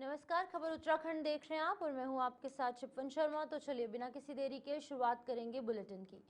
नमस्कार, खबर उत्तराखंड देख रहे हैं आप और मैं हूं आपके साथ शिपवन शर्मा। तो चलिए बिना किसी देरी के शुरुआत करेंगे बुलेटिन की।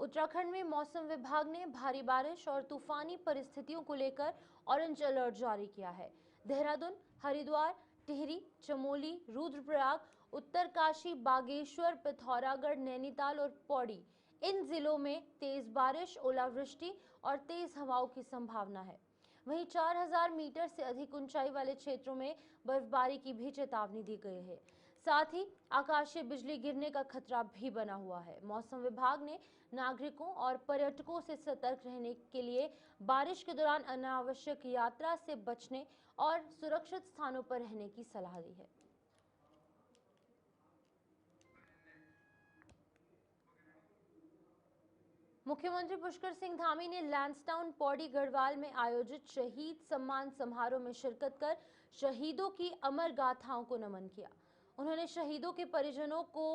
उत्तराखंड में मौसम विभाग ने भारी बारिश और तूफानी परिस्थितियों को लेकर ऑरेंज अलर्ट जारी किया है। देहरादून, हरिद्वार, टिहरी, चमोली, रुद्रप्रयाग, उत्तरकाशी, बागेश्वर, पिथौरागढ़, नैनीताल और पौड़ी, इन जिलों में तेज बारिश, ओलावृष्टि और तेज हवाओं की संभावना है। वहीं 4000 मीटर से अधिक ऊंचाई वाले क्षेत्रों में बर्फबारी की भी चेतावनी दी गई है। साथ ही आकाशीय बिजली गिरने का खतरा भी बना हुआ है। मौसम विभाग ने नागरिकों और पर्यटकों से सतर्क रहने के लिए बारिश के दौरान अनावश्यक यात्रा से बचने और सुरक्षित स्थानों पर रहने की सलाह दी है। मुख्यमंत्री पुष्कर सिंह धामी ने लैंसडाउन पौड़ी गढ़वाल में आयोजित शहीद सम्मान समारोह में शिरकत कर शहीदों की अमर गाथाओं को नमन किया। उन्होंने शहीदों के परिजनों को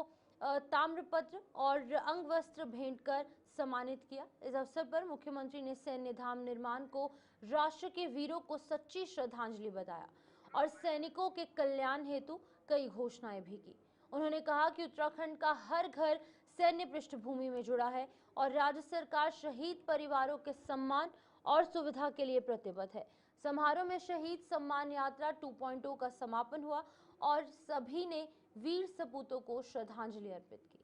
ताम्रपत्र और अंग वस्त्र भेंट कर सम्मानित किया। इस अवसर पर मुख्यमंत्री ने सैन्य धाम निर्माण को राष्ट्र के वीरों को सच्ची श्रद्धांजलि बताया और सैनिकों के कल्याण हेतु कई घोषणाएं भी की। उन्होंने कहा कि उत्तराखंड का हर घर सैन्य पृष्ठभूमि में जुड़ा है और राज्य सरकार शहीद परिवारों के सम्मान और सुविधा के लिए प्रतिबद्ध है। समारोह में शहीद सम्मान यात्रा 2.0 का समापन हुआ और सभी ने वीर सपूतों को श्रद्धांजलि अर्पित की।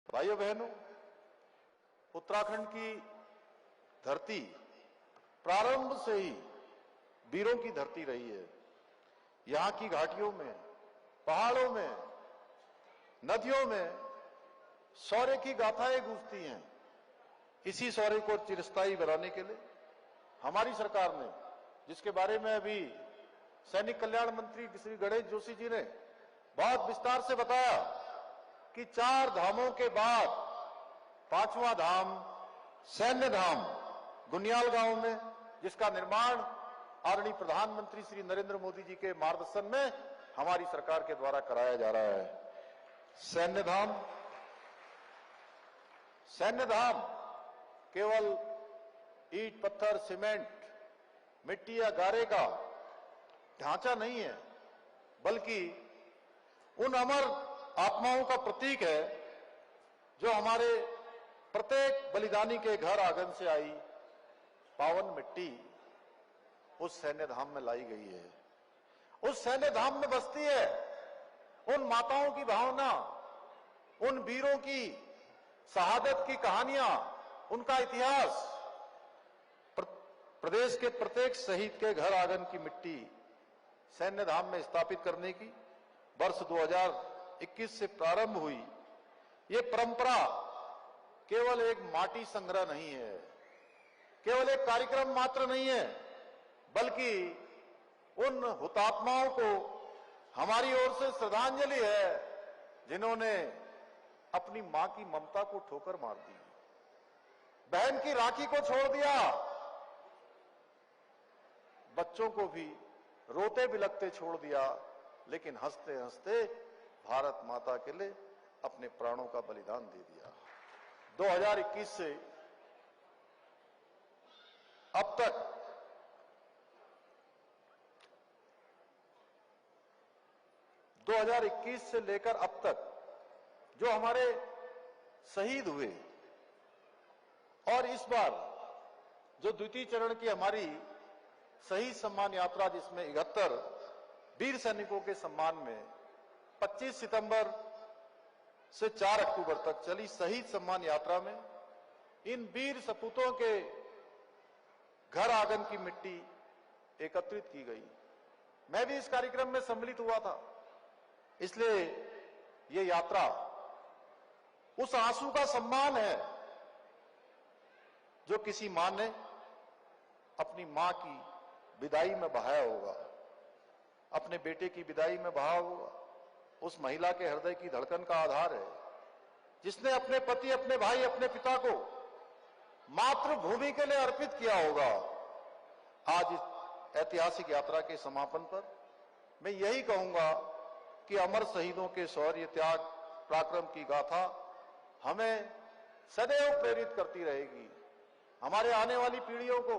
भाइयों बहनों, उत्तराखंड की धरती प्रारंभ से ही वीरों की धरती रही है। यहां की घाटियों में, पहाड़ों में, नदियों में शौर्य की गाथाएं गूंजती हैं। इसी शौर्य को चिरस्थायी बनाने के लिए हमारी सरकार ने, जिसके बारे में अभी सैनिक कल्याण मंत्री श्री गणेश जोशी जी ने बहुत विस्तार से बताया कि 4 धामों के बाद 5वां धाम सैन्य धाम गुनियाल गांव में, जिसका निर्माण आदरणीय प्रधानमंत्री श्री नरेंद्र मोदी जी के मार्गदर्शन में हमारी सरकार के द्वारा कराया जा रहा है। सैन्य धाम केवल ईंट, पत्थर, सीमेंट, मिट्टी या गारे का ढांचा नहीं है, बल्कि उन अमर आत्माओं का प्रतीक है जो हमारे प्रत्येक बलिदानी के घर आंगन से आई पावन मिट्टी उस सैन्य धाम में लाई गई है। उस सैन्य धाम में बसती है उन माताओं की भावना, उन वीरों की शहादत की कहानियां, उनका इतिहास। प्रदेश के प्रत्येक शहीद के घर आंगन की मिट्टी सैन्य धाम में स्थापित करने की वर्ष 2021 से प्रारंभ हुई ये परंपरा केवल एक माटी संग्रह नहीं है, केवल एक कार्यक्रम मात्र नहीं है, बल्कि उन हुतात्माओं को हमारी ओर से श्रद्धांजलि है जिन्होंने अपनी मां की ममता को ठोकर मार दी, बहन की राखी को छोड़ दिया, बच्चों को भी रोते बिलखते छोड़ दिया, लेकिन हंसते हंसते भारत माता के लिए अपने प्राणों का बलिदान दे दिया। 2021 से अब तक 2021 से लेकर अब तक जो हमारे शहीद हुए और इस बार जो द्वितीय चरण की हमारी शहीद सम्मान यात्रा, जिसमें 71 वीर सैनिकों के सम्मान में 25 सितंबर से 4 अक्टूबर तक चली शहीद सम्मान यात्रा में इन वीर सपूतों के घर आंगन की मिट्टी एकत्रित की गई। मैं भी इस कार्यक्रम में सम्मिलित हुआ था, इसलिए ये यात्रा उस आंसू का सम्मान है जो किसी मां ने अपनी मां की विदाई में बहाया होगा, अपने बेटे की विदाई में बहा होगा। उस महिला के हृदय की धड़कन का आधार है जिसने अपने पति, अपने भाई, अपने पिता को मातृभूमि के लिए अर्पित किया होगा। आज इस ऐतिहासिक यात्रा के समापन पर मैं यही कहूंगा कि अमर शहीदों के शौर्य, त्याग, पराक्रम की गाथा हमें सदैव प्रेरित करती रहेगी। हमारे आने वाली पीढ़ियों को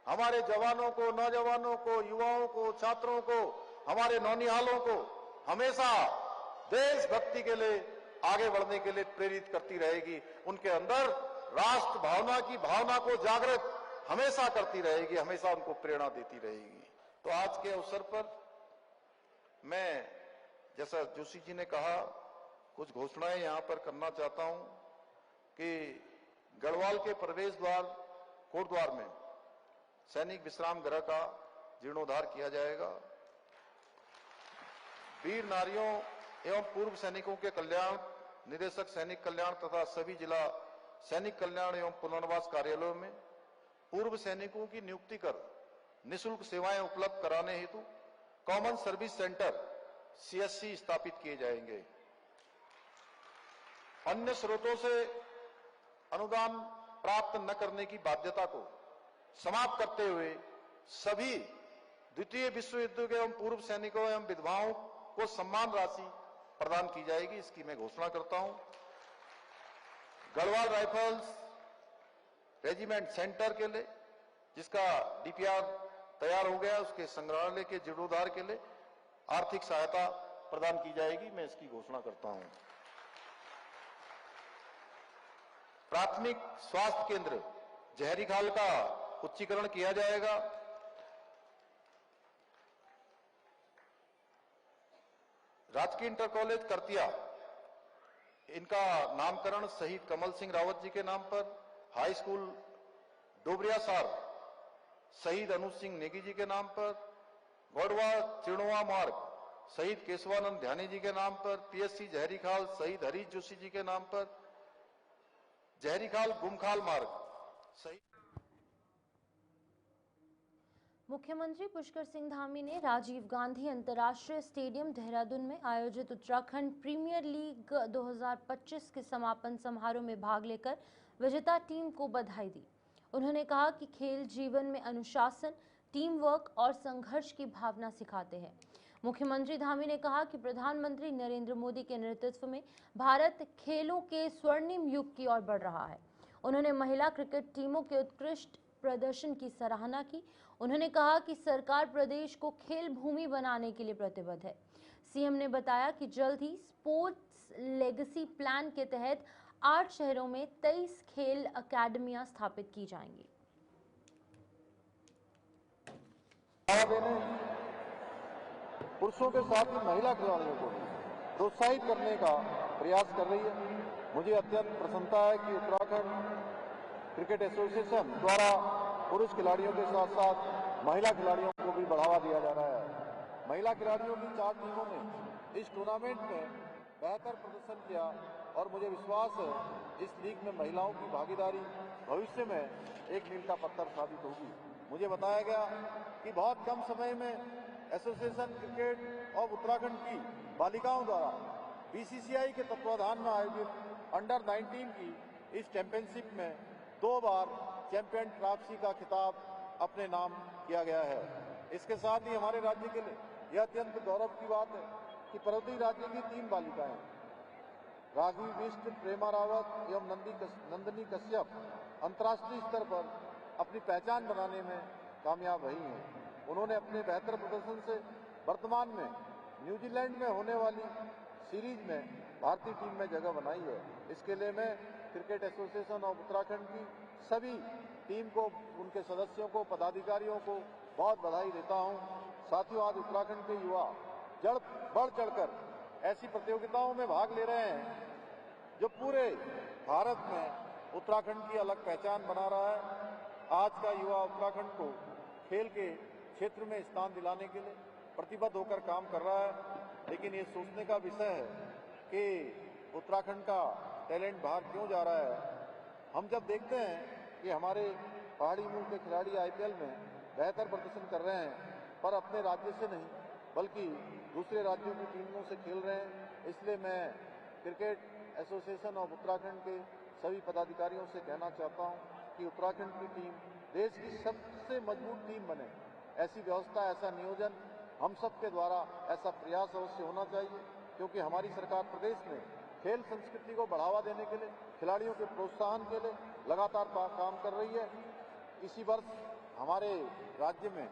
हमारे जवानों को, नौजवानों को, युवाओं को, छात्रों को, हमारे नौनिहालों को हमेशा देशभक्ति के लिए आगे बढ़ने के लिए प्रेरित करती रहेगी। उनके अंदर राष्ट्र भावना की भावना को जागृत हमेशा करती रहेगी, हमेशा उनको प्रेरणा देती रहेगी। तो आज के अवसर पर मैं, जैसा जोशी जी ने कहा, कुछ घोषणाएं यहां पर करना चाहता हूं कि गढ़वाल के प्रवेश द्वार कोटद्वार में सैनिक विश्राम गृह का जीर्णोद्धार किया जाएगा। वीर नारियों एवं पूर्व सैनिकों के कल्याण निदेशक सैनिक कल्याण तथा सभी जिला सैनिक कल्याण एवं पुनर्वास कार्यालयों में पूर्व सैनिकों की नियुक्ति कर निःशुल्क सेवाएं उपलब्ध कराने हेतु कॉमन सर्विस सेंटर CSC स्थापित किए जाएंगे। अन्य स्रोतों से अनुदान प्राप्त न करने की बाध्यता को समाप्त करते हुए सभी द्वितीय विश्व युद्ध के एवं पूर्व सैनिकों एवं विधवाओं को सम्मान राशि प्रदान की जाएगी, इसकी मैं घोषणा करता हूं। गढ़वाल राइफल्स रेजिमेंट सेंटर के लिए, जिसका DPR तैयार हो गया, उसके संग्रहालय के जीर्णोद्धार के लिए आर्थिक सहायता प्रदान की जाएगी, मैं इसकी घोषणा करता हूं। प्राथमिक स्वास्थ्य केंद्र जहरीखाल का उच्चीकरण किया जाएगा। राजकीय इंटर कॉलेज करतिया, इनका नामकरण शहीद कमल सिंह रावत जी के नाम पर, हाई स्कूल डोबरियासार शहीद अनुज सिंह नेगी जी के नाम पर, गौड़वा चिड़वा मार्ग शहीद केशवानंद ध्यानी जी के नाम पर, PSC जहरीखाल शहीद हरीश जोशी जी के नाम पर, जहरीखाल गुमखाल मार्ग शहीद। मुख्यमंत्री पुष्कर सिंह धामी ने राजीव गांधी अंतर्राष्ट्रीय स्टेडियम देहरादून में आयोजित उत्तराखंड प्रीमियर लीग 2025 के समापन समारोह में भाग लेकर विजेता टीम को बधाई दी। उन्होंने कहा कि खेल जीवन में अनुशासन, टीम वर्क और संघर्ष की भावना सिखाते हैं। मुख्यमंत्री धामी ने कहा कि प्रधानमंत्री नरेंद्र मोदी के नेतृत्व में भारत खेलों के स्वर्णिम युग की ओर बढ़ रहा है। उन्होंने महिला क्रिकेट टीमों के उत्कृष्ट प्रदर्शन की सराहना की। उन्होंने कहा कि सरकार प्रदेश को खेल भूमि बनाने के लिए प्रतिबद्ध है। सीएम ने बताया कि जल्द ही स्पोर्ट्स लेगेसी प्लान के तहत 8 शहरों में 23 खेल अकादमियां स्थापित की जाएंगी। पुरुषों के साथ ही महिला खिलाड़ियों को प्रोत्साहित करने का प्रयास कर रही है। मुझे अत्यंत प्रसन्नता है कि उत्तराखंड क्रिकेट एसोसिएशन द्वारा पुरुष खिलाड़ियों के साथ साथ महिला खिलाड़ियों को भी बढ़ावा दिया जा रहा है। महिला खिलाड़ियों की 4 टीमों ने इस टूर्नामेंट में बेहतर प्रदर्शन किया और मुझे विश्वास है इस लीग में महिलाओं की भागीदारी भविष्य में एक मील का पत्थर साबित होगी। मुझे बताया गया कि बहुत कम समय में एसोसिएशन क्रिकेट ऑफ उत्तराखंड की बालिकाओं द्वारा BCCI के तत्वाधान में आयोजित अंडर 19 की इस चैंपियनशिप में 2 बार चैंपियन ट्रॉफी का खिताब अपने नाम किया गया है। इसके साथ ही हमारे राज्य के लिए यह अत्यंत गौरव की बात है कि पर्वतीय राज्य की 3 बालिकाएं राघवी बिष्ट, प्रेमा रावत एवं नंदिनी कश्यप अंतर्राष्ट्रीय स्तर पर अपनी पहचान बनाने में कामयाब रही हैं। उन्होंने अपने बेहतर प्रदर्शन से वर्तमान में न्यूजीलैंड में होने वाली सीरीज में भारतीय टीम में जगह बनाई है। इसके लिए मैं क्रिकेट एसोसिएशन ऑफ उत्तराखंड की सभी टीम को, उनके सदस्यों को, पदाधिकारियों को बहुत बधाई देता हूं। साथियों, आज उत्तराखंड के युवा बढ़ चढ़कर ऐसी प्रतियोगिताओं में भाग ले रहे हैं जो पूरे भारत में उत्तराखंड की अलग पहचान बना रहा है। आज का युवा उत्तराखंड को खेल के क्षेत्र में स्थान दिलाने के लिए प्रतिबद्ध होकर काम कर रहा है। लेकिन ये सोचने का विषय है कि उत्तराखंड का टैलेंट बाहर क्यों जा रहा है। हम जब देखते हैं कि हमारे पहाड़ी मूल के खिलाड़ी IPL में बेहतर प्रदर्शन कर रहे हैं, पर अपने राज्य से नहीं बल्कि दूसरे राज्यों की टीमों से खेल रहे हैं, इसलिए मैं क्रिकेट एसोसिएशन ऑफ उत्तराखंड के सभी पदाधिकारियों से कहना चाहता हूं कि उत्तराखंड की टीम देश की सबसे मजबूत टीम बने। ऐसी व्यवस्था, ऐसा नियोजन हम सब के द्वारा ऐसा प्रयास अवश्य होना चाहिए, क्योंकि हमारी सरकार प्रदेश में खेल संस्कृति को बढ़ावा देने के लिए, खिलाड़ियों के प्रोत्साहन के लिए लगातार काम कर रही है। इसी वर्ष हमारे राज्य में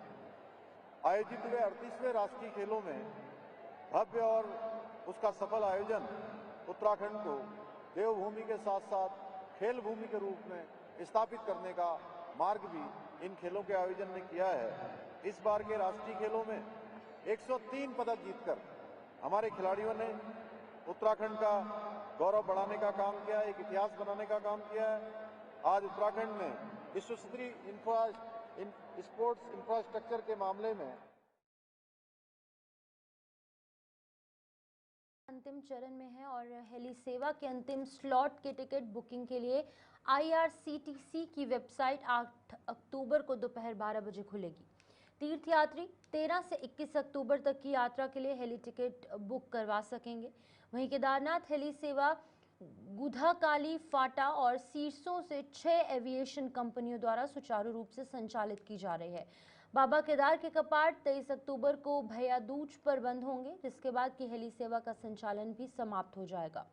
आयोजित हुए 38वें राष्ट्रीय खेलों में भव्य और उसका सफल आयोजन उत्तराखंड को देवभूमि के साथ साथ खेल भूमि के रूप में स्थापित करने का मार्ग भी इन खेलों के आयोजन ने किया है। इस बार के राष्ट्रीय खेलों में 103 पदक जीतकर हमारे खिलाड़ियों ने उत्तराखंड का गौरव बढ़ाने का काम किया है, एक इतिहास बनाने का काम किया है। आज उत्तराखंड में विश्व स्तरीय स्पोर्ट्स इंफ्रास्ट्रक्चर के मामले में अंतिम चरण में है और हेली सेवा के अंतिम स्लॉट के टिकट बुकिंग के लिए IRCTC की वेबसाइट 8 अक्टूबर को दोपहर 12 बजे खुलेगी। तीर्थयात्री 13 से 21 अक्टूबर तक की यात्रा के लिए हेली टिकट बुक करवा सकेंगे। वहीं केदारनाथ हेली सेवा गुधाकाली, फाटा और सीरसों से 6 एविएशन कंपनियों द्वारा सुचारू रूप से संचालित की जा रही है। बाबा केदार के कपाट 23 अक्टूबर को भैया दूज पर बंद होंगे, जिसके बाद की हेली सेवा का संचालन भी समाप्त हो जाएगा।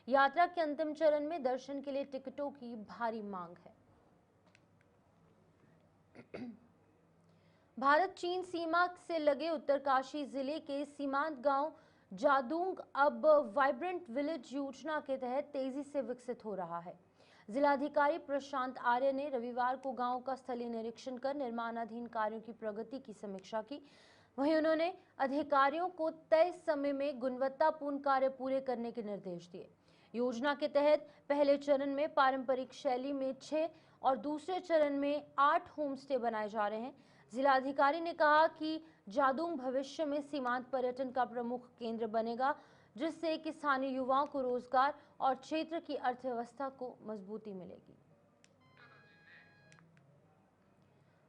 यात्रा के अंतिम चरण में दर्शन के लिए टिकटों की भारी मांग है। भारत चीन सीमा से लगे उत्तरकाशी जिले के सीमांत गांव जादूंग अब वाइब्रेंट विलेज योजना के तहत तेजी से विकसित हो रहा है। जिलाधिकारी प्रशांत आर्य ने रविवार को गांव का स्थलीय निरीक्षण कर निर्माणाधीन कार्यों की प्रगति की समीक्षा की। वहीं उन्होंने अधिकारियों को तय समय में गुणवत्तापूर्ण कार्य पूरे करने के निर्देश दिए। योजना के तहत पहले चरण में पारंपरिक शैली में 6 और दूसरे चरण में 8 होम स्टे बनाए जा रहे हैं। जिलाधिकारी ने कहा कि जादूंग भविष्य में सीमांत पर्यटन का प्रमुख केंद्र बनेगा, जिससे कि स्थानीय युवाओं को रोजगार और क्षेत्र की अर्थव्यवस्था को मजबूती मिलेगी।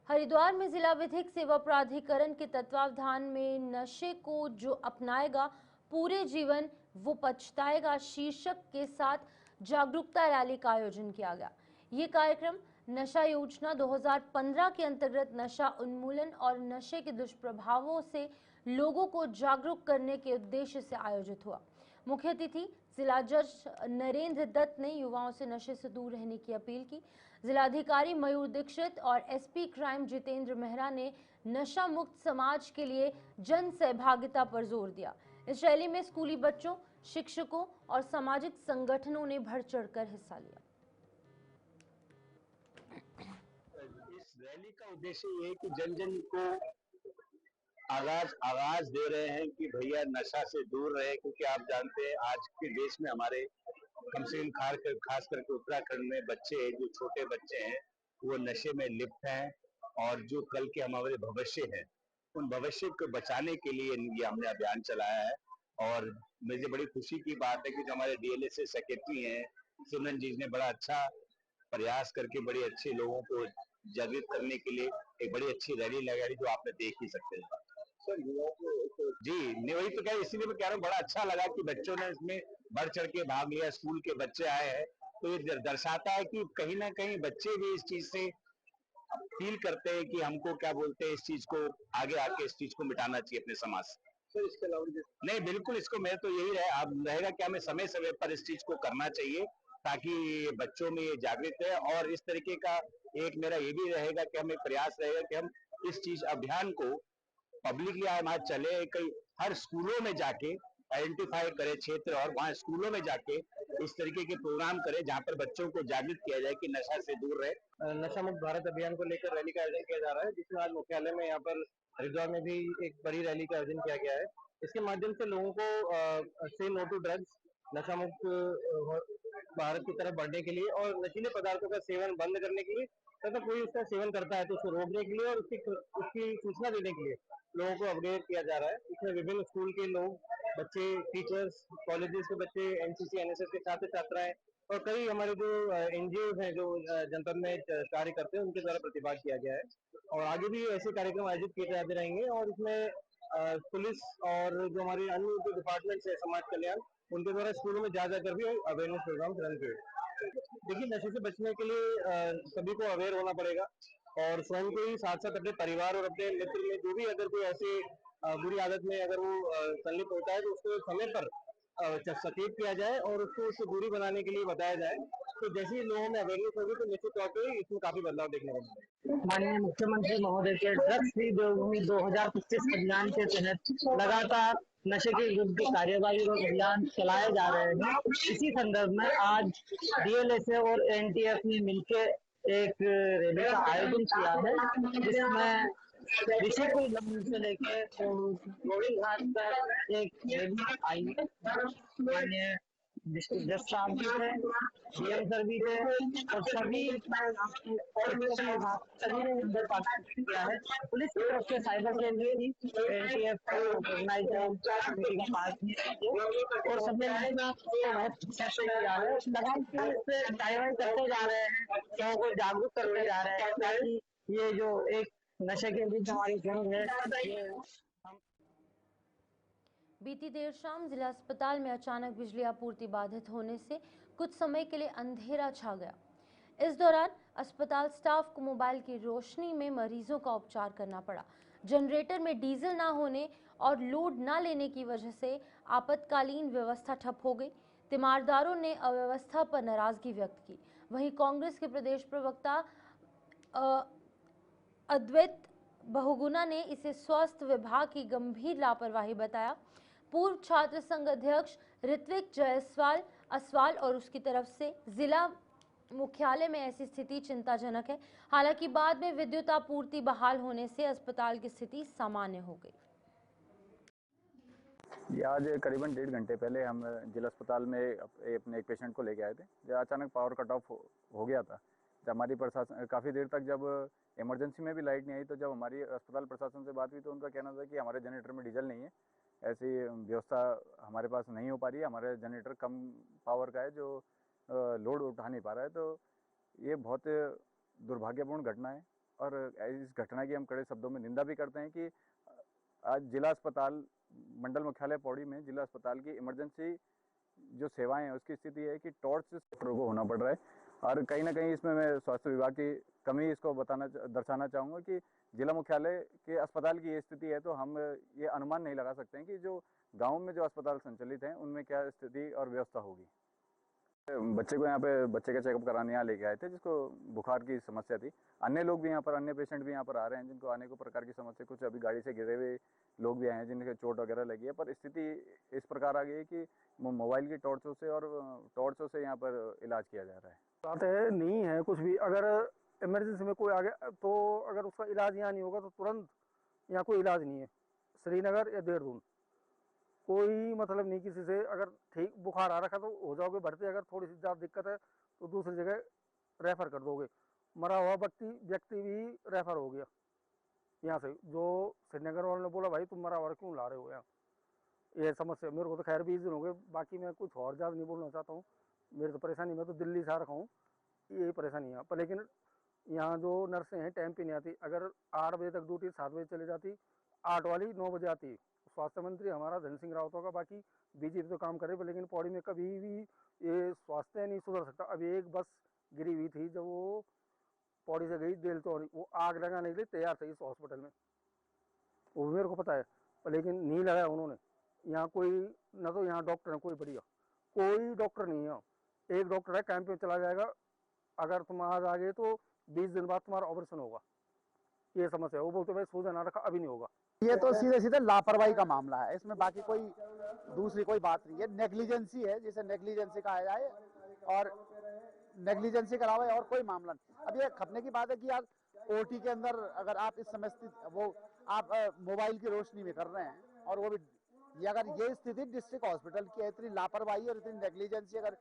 हरिद्वार में जिला विधिक सेवा प्राधिकरण के तत्वावधान में नशे को जो अपनाएगा पूरे जीवन वो पछताएगा शीर्षक के साथ जागरूकता रैली का आयोजन किया गया। ये कार्यक्रम नशा योजना 2015 के अंतर्गत नशा उन्मूलन और नशे के दुष्प्रभावों से लोगों को जागरूक करने के उद्देश्य से आयोजित हुआ। मुख्य अतिथि जिला जज नरेंद्र दत्त ने युवाओं से नशे से दूर रहने की अपील की। जिलाधिकारी मयूर दीक्षित और SP क्राइम जितेंद्र मेहरा ने नशा मुक्त समाज के लिए जन सहभागिता पर जोर दिया। इस रैली में स्कूली बच्चों, शिक्षकों और सामाजिक संगठनों ने बढ़ चढ़कर हिस्सा लिया। इस रैली का उद्देश्य ये है कि जन जन को आगाज दे रहे हैं कि भैया नशा से दूर रहे, क्योंकि आप जानते हैं आज के देश में हमारे कम से कम खास करके उत्तराखंड में बच्चे जो छोटे बच्चे हैं वो नशे में लिप्त हैं, और जो कल के हमारे भविष्य हैं उन भविष्य को बचाने के लिए ये हमने अभियान चलाया है। और मुझे बड़ी खुशी की बात है कि जो हमारे DLSA सेक्रेटरी हैं सुमन जी ने बड़ा अच्छा प्रयास करके बड़े अच्छे लोगों को जागृत करने के लिए एक बड़ी अच्छी रैली लगाई जो आपने देख ही सकते हैं। सर जी नहीं, वही तो कह, इसीलिए मैं कह रहा हूँ बड़ा अच्छा लगा कि बच्चों ने इसमें बढ़ चढ़ के भाग लिया, स्कूल के बच्चे आए हैं, तो ये दर्शाता है कि कहीं ना कहीं बच्चे भी इस चीज से फील करते हैं कि हमको क्या बोलते हैं इस चीज को आगे आके इस चीज को मिटाना चाहिए अपने समाज से। सर इसके अलावा नहीं, बिल्कुल इसको मैं तो यही रहेगा कि हमें समय समय पर इस चीज को करना चाहिए ताकि बच्चों में ये जागृत है। और इस तरीके का एक मेरा ये भी रहेगा कि हमें प्रयास रहेगा कि हम इस चीज अभियान को पब्लिकली हमारे चले, कई हर स्कूलों में जाके आइडेंटिफाई करे क्षेत्र और वहाँ स्कूलों में जाके इस तरीके के प्रोग्राम करे जहाँ पर बच्चों को जागृत किया जाए कि नशा से दूर रहे। नशा मुक्त भारत अभियान को लेकर रैली का आयोजन किया जा रहा है, जिसमें आज मुख्यालय में यहाँ पर हरिद्वार में भी एक बड़ी रैली का आयोजन किया गया है। इसके माध्यम से लोगों को से नो टू ड्रग्स, नशा मुक्त भारत की तरफ बढ़ने के लिए और नशीले पदार्थों का सेवन बंद करने के लिए तथा कोई उसका सेवन करता है तो उसको रोकने के लिए और उसकी सूचना देने के लिए लोगों को अपडेट किया जा रहा है। इसमें विभिन्न स्कूल के लोग, बच्चे, टीचर्स, कॉलेजेस के बच्चे, NCC NSS के छात्र छात्राएं और कई हमारे जो NGOs हैं जो जनपद में कार्य करते हैं उनके द्वारा प्रतिभाग किया गया है। और आगे भी ऐसे कार्यक्रम आयोजित किए जाते रहेंगे और इसमें पुलिस और जो हमारे अन्य जो डिपार्टमेंट्स है समाज कल्याण, उनके द्वारा स्कूलों में जा जाकर भी अवेयरनेस प्रोग्राम रन किए। देखिए नशे से बचने के लिए सभी को अवेयर होना पड़ेगा और स्वयं को ही साथ साथ अपने परिवार और अपने मित्र में जो भी अगर कोई ऐसे बुरी आदत में अगर वो संलिप्त होता है तो उसको समय पर सचेत किया जाए और उसको उससे दूरी बनाने के लिए बताया जाए। तो जैसे ही लोगों में अवेयरनेस होगी तो निश्चित तौर पे इसमें काफी बदलाव देखने को मिलेगा। माननीय मुख्यमंत्री महोदय के ड्रग्स फ्री देवभूमि 2025 अभियान के तहत लगातार नशे के विरुद्ध कार्यवाही और अभियान चलाए जा रहे हैं। इसी संदर्भ में आज डीएलएसए और एनटीएफ ने मिलकर एक रैली का आयोजन किया है, जिसमें ऋषिकुल ग्राउंड से लेके गोविंद घाट तक एक रैली आई है। माननीय डिस्ट्रिक्ट जज साहब भी थे, डीएम सर भी थे और सभी सभी ने अंदर पार्टिसिपेट किया है। पुलिस की तरफ से साइबर सेल भी एनटीएफ ऑर्गेनाइज कमेटी का पार्ट है और सबने किया है। लगातार इससे कार्रवाई करते जा रहे हैं, लोगों को जागरूक करते जा रहे हैं ताकि ये जो एक नशे के बीच हमारी जंग है ये। बीती देर शाम जिला अस्पताल में अचानक बिजली आपूर्ति बाधित होने से कुछ समय के लिए अंधेरा छा गया। इस दौरान अस्पताल स्टाफ को मोबाइल की रोशनी में मरीजों का उपचार करना पड़ा। जनरेटर में डीजल ना होने और लोड ना लेने की वजह से आपातकालीन व्यवस्था ठप हो गई। तीमारदारों ने अव्यवस्था पर नाराजगी व्यक्त की। वहीं कांग्रेस के प्रदेश प्रवक्ता अद्वैत बहुगुणा ने इसे स्वास्थ्य विभाग की गंभीर लापरवाही बताया। पूर्व छात्र संघ अध्यक्ष ऋत्विक जायसवाल असवाल और उसकी तरफ से जिला मुख्यालय में ऐसी स्थिति चिंताजनक है। हालांकि बाद में विद्युत आपूर्ति बहाल होने से अस्पताल की स्थिति सामान्य हो गई। ये आज करीबन 1.5 घंटे पहले हम जिला अस्पताल में अपने एक पेशेंट को लेके आए थे। जब अचानक पावर कट ऑफ हो गया था, जब हमारी प्रशासन काफ़ी देर तक जब इमरजेंसी में भी लाइट नहीं आई, तो जब हमारी अस्पताल प्रशासन से बात हुई तो उनका कहना था कि हमारे जनरेटर में डीजल नहीं है, ऐसी व्यवस्था हमारे पास नहीं हो पा रही है, हमारे जनरेटर कम पावर का है जो लोड उठा नहीं पा रहा है। तो ये बहुत दुर्भाग्यपूर्ण घटना है और इस घटना की हम कड़े शब्दों में निंदा भी करते हैं कि आज जिला अस्पताल मंडल मुख्यालय पौड़ी में जिला अस्पताल की इमरजेंसी जो सेवाएं हैं उसकी स्थिति है कि टॉर्च से डॉक्टरों को होना पड़ रहा है। और कहीं ना कहीं इसमें मैं स्वास्थ्य विभाग की कमी इसको दर्शाना चाहूँगा कि जिला मुख्यालय के अस्पताल की ये स्थिति है तो हम ये अनुमान नहीं लगा सकते हैं कि जो गाँव में जो अस्पताल संचालित हैं उनमें क्या स्थिति और व्यवस्था होगी। बच्चे को यहाँ पे बच्चे का चेकअप कराने यहाँ लेके आए थे जिसको बुखार की समस्या थी। अन्य लोग भी यहाँ पर, अन्य पेशेंट भी यहाँ पर आ रहे हैं जिनको अनेक प्रकार की समस्या, कुछ अभी गाड़ी से गिरे हुए लोग भी आए हैं जिनके चोट वगैरह लगी है। पर स्थिति इस प्रकार आ गई है कि मोबाइल की टॉर्चों से यहाँ पर इलाज किया जा रहा है। बात है नहीं है कुछ भी, अगर इमरजेंसी में कोई आ गया तो अगर उसका इलाज यहाँ नहीं होगा तो तुरंत यहाँ कोई इलाज नहीं है। श्रीनगर या देहरादून कोई मतलब नहीं किसी से, अगर ठीक बुखार आ रखा तो हो जाओगे भर्ती, अगर थोड़ी सी ज़्यादा दिक्कत है तो दूसरी जगह रेफ़र कर दोगे। मरा हुआ व्यक्ति भी रेफ़र हो गया यहाँ से, जो श्रीनगर वालों ने बोला भाई तुम मरा हुआ क्यों ला रहे हो यहाँ, ये समस्या। मेरे को तो खैर 20 दिन हो गए, बाकी मैं कुछ और ज़्यादा नहीं बोलना चाहता हूँ। मेरी तो परेशानी, मैं तो दिल्ली से आ रखा हूँ, यही परेशानी है। पर लेकिन यहाँ जो नर्सें हैं टाइम पे नहीं आती, अगर 8 बजे तक ड्यूटी 7 बजे चली जाती, 8 वाली 9 बजे आती। स्वास्थ्य मंत्री हमारा धन सिंह रावत होगा, बाकी बीजेपी तो काम करे, लेकिन पौड़ी में कभी भी ये स्वास्थ्य नहीं सुधर सकता। अभी एक बस गिरी हुई थी जब वो पौड़ी से गई देल चौड़ी, वो आग लगाने के लिए तैयार थी इस हॉस्पिटल में, वो मेरे को पता है, पर लेकिन नहीं लगाया उन्होंने। यहाँ कोई न तो यहाँ डॉक्टर है कोई बढ़िया, कोई डॉक्टर नहीं है। एक डॉक्टर है कैंप में चला जाएगा, अगर तुम आज आ गए तो 20 दिन बाद तुम्हारा ऑपरेशन होगा, ये समस्या है। वो बोलते भाई सूजन आ रखा अभी नहीं होगा। ये तो सीधे सीधे लापरवाही का मामला है, इसमें बाकी कोई दूसरी कोई बात नहीं है। नेग्लिजेंसी है जिसे नेग्लिजेंसी कहा जाए, और नेग्लिजेंसी के अलावा और कोई मामला नहीं। अब ये खपने की बात है कि यार ओटी के अंदर अगर आप इस समय वो आप मोबाइल की रोशनी में कर रहे हैं, और वो भी ये अगर ये स्थिति डिस्ट्रिक्ट हॉस्पिटल की है, इतनी लापरवाही और इतनी नेग्लिजेंसी अगर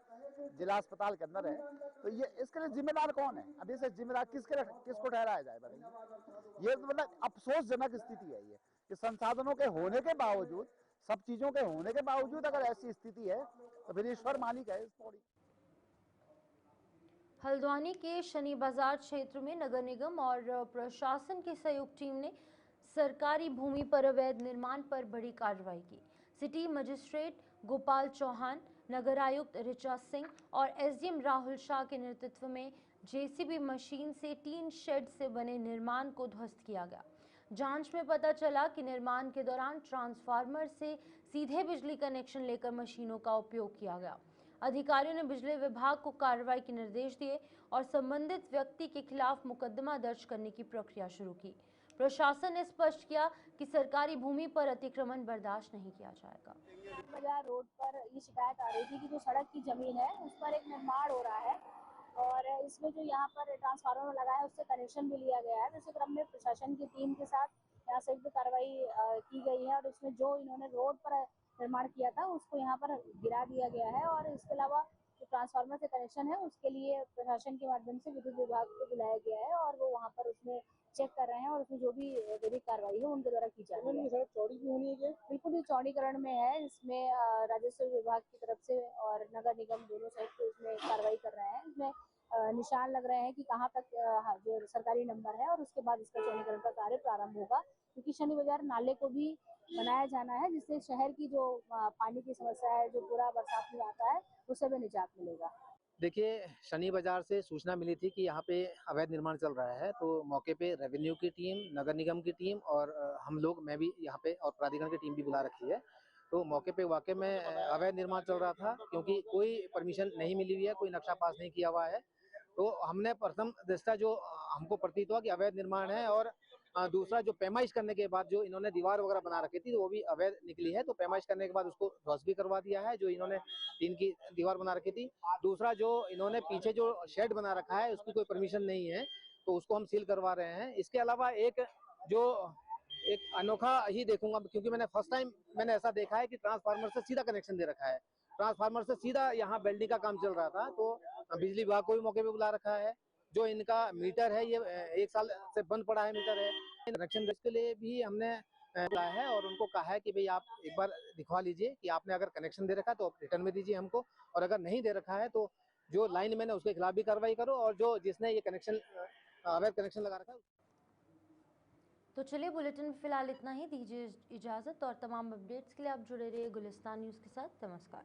जिला अस्पताल के अंदर है, तो ये इसके लिए जिम्मेदार कौन है? अभी से जिम्मेदार किसको ठहराया जाए बताइए? ये तो मतलब अफसोसजनक स्थिति है ये कि संसाधनों के होने के बावजूद, सब चीजों के होने के बावजूद अगर ऐसी स्थिति है तो फिर ईश्वर मालिक है इस पौड़ी। हल्द्वानी के शनि बाजार क्षेत्र में नगर निगम और प्रशासन की संयुक्त टीम ने सरकारी भूमि पर अवैध निर्माण पर बड़ी कार्रवाई की। सिटी मजिस्ट्रेट गोपाल चौहान, नगर आयुक्त ऋचा सिंह और एसडीएम राहुल शाह के नेतृत्व में जेसीबी मशीन से टीन शेड से बने निर्माण को ध्वस्त किया गया। जांच में पता चला कि निर्माण के दौरान ट्रांसफार्मर से सीधे बिजली कनेक्शन लेकर मशीनों का उपयोग किया गया। अधिकारियों ने बिजली विभाग को कार्रवाई के निर्देश दिए और संबंधित व्यक्ति के खिलाफ मुकदमा दर्ज करने की प्रक्रिया शुरू की। प्रशासन ने स्पष्ट किया कि सरकारी भूमि पर अतिक्रमण बर्दाश्त नहीं किया जाएगा। बाजार रोड पर ये शिकायत आ रही थी कि जो सड़क की जमीन है उस पर एक निर्माण हो रहा है और इसमें जो यहाँ पर ट्रांसफार्मर लगा है उससे कनेक्शन भी लिया गया है। तो इसी क्रम में प्रशासन की टीम के साथ यहाँ संयुक्त कार्रवाई की गई है और इसमें जो इन्होंने रोड पर निर्माण किया था उसको यहाँ पर गिरा दिया गया है और इसके अलावा जो ट्रांसफार्मर से कनेक्शन है उसके लिए प्रशासन के माध्यम से विद्युत विभाग को बुलाया गया है और वो वहाँ पर उसमें चेक कर रहे हैं और उसमें जो भी विधिक कार्रवाई है उनके द्वारा की जा रही है। सड़क चौड़ी भी होनी है? बिल्कुल, ये चौड़ीकरण में है। इसमें राजस्व विभाग की तरफ से और नगर निगम दोनों साइड इसमें कार्रवाई कर रहे हैं। इसमें निशान लग रहे हैं कि कहाँ तक जो सरकारी नंबर है और उसके बाद इसका चौड़ीकरण का कार्य प्रारंभ होगा, क्योंकि शनि बाजार नाले को भी बनाया जाना है जिससे शहर की जो पानी की समस्या है जो पूरा बरसात में आता है उससे भी निजात मिलेगा। देखिए, शनि बाजार से सूचना मिली थी कि यहाँ पे अवैध निर्माण चल रहा है, तो मौके पे रेवेन्यू की टीम, नगर निगम की टीम और हम लोग, मैं भी यहाँ पे और प्राधिकरण की टीम भी बुला रखी है। तो मौके पे वाकई में अवैध निर्माण चल रहा था, क्योंकि कोई परमिशन नहीं मिली हुई है, कोई नक्शा पास नहीं किया हुआ है। तो हमने प्रथम दृष्टया जो हमको प्रतीत हुआ कि अवैध निर्माण है और दूसरा जो पैमाइश करने के बाद जो इन्होंने दीवार वगैरह बना रखी थी वो भी अवैध निकली है। तो पैमाइश करने के बाद उसको ध्वस्त भी करवा दिया है, जो इन्होंने टीन की दीवार बना रखी थी। दूसरा जो इन्होंने पीछे जो शेड बना रखा है उसकी कोई परमिशन नहीं है, तो उसको हम सील करवा रहे हैं। इसके अलावा एक अनोखा ही देखूंगा, क्योंकि मैंने फर्स्ट टाइम मैंने ऐसा देखा है कि ट्रांसफार्मर से सीधा कनेक्शन दे रखा है। ट्रांसफार्मर से सीधा यहाँ वेल्डिंग का काम चल रहा था, तो बिजली विभाग को भी मौके पे बुला रखा है। जो इनका मीटर है ये 1 साल से बंद पड़ा है मीटर है। कनेक्शन के लिए भी हमने बुलाया है और उनको कहा है कि भाई आप एक बार दिखवा लीजिए कि आपने अगर कनेक्शन दे रखा है तो आप रिटर्न में दीजिए हमको, और अगर नहीं दे रखा है तो जो लाइन मैन है उसके खिलाफ भी कार्रवाई करो, और जो जिसने ये कनेक्शन अवैध कनेक्शन लगा रखा है। तो चलिए, बुलेटिन में फिलहाल इतना ही। दीजिए इजाजत और तमाम अपडेट्स के लिए आप जुड़े रहिए गुलिस्तान न्यूज़ के साथ। नमस्कार।